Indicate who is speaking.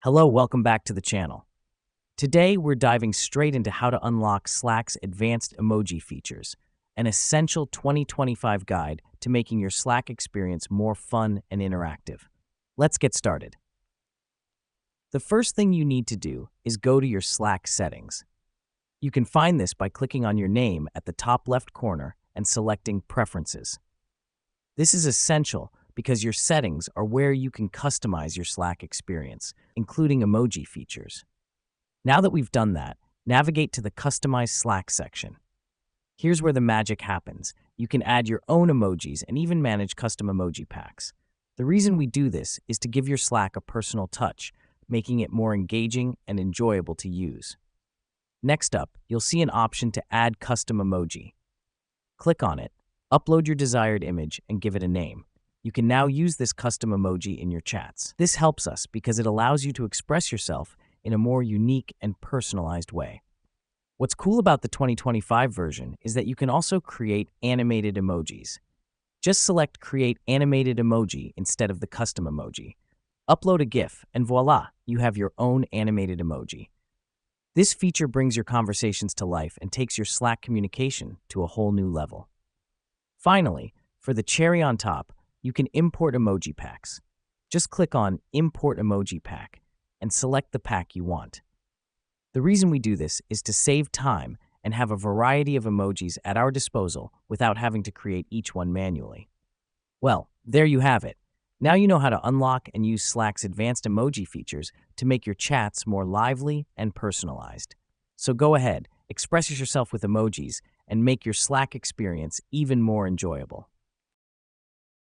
Speaker 1: Hello, welcome back to the channel. Today, we're diving straight into how to unlock Slack's advanced emoji features, an essential 2025 guide to making your Slack experience more fun and interactive. Let's get started. The first thing you need to do is go to your Slack settings. You can find this by clicking on your name at the top left corner and selecting Preferences. This is essential because your settings are where you can customize your Slack experience, including emoji features. Now that we've done that, navigate to the Customize Slack section. Here's where the magic happens. You can add your own emojis and even manage custom emoji packs. The reason we do this is to give your Slack a personal touch, making it more engaging and enjoyable to use. Next up, you'll see an option to add custom emoji. Click on it, upload your desired image, and give it a name. You can now use this custom emoji in your chats. This helps us because it allows you to express yourself in a more unique and personalized way. What's cool about the 2025 version is that you can also create animated emojis. Just select Create Animated Emoji instead of the custom emoji. Upload a GIF, and voila, you have your own animated emoji. This feature brings your conversations to life and takes your Slack communication to a whole new level. Finally, for the cherry on top, you can import emoji packs. Just click on Import Emoji Pack and select the pack you want. The reason we do this is to save time and have a variety of emojis at our disposal without having to create each one manually. Well, there you have it. Now you know how to unlock and use Slack's advanced emoji features to make your chats more lively and personalized. So go ahead, express yourself with emojis, and make your Slack experience even more enjoyable.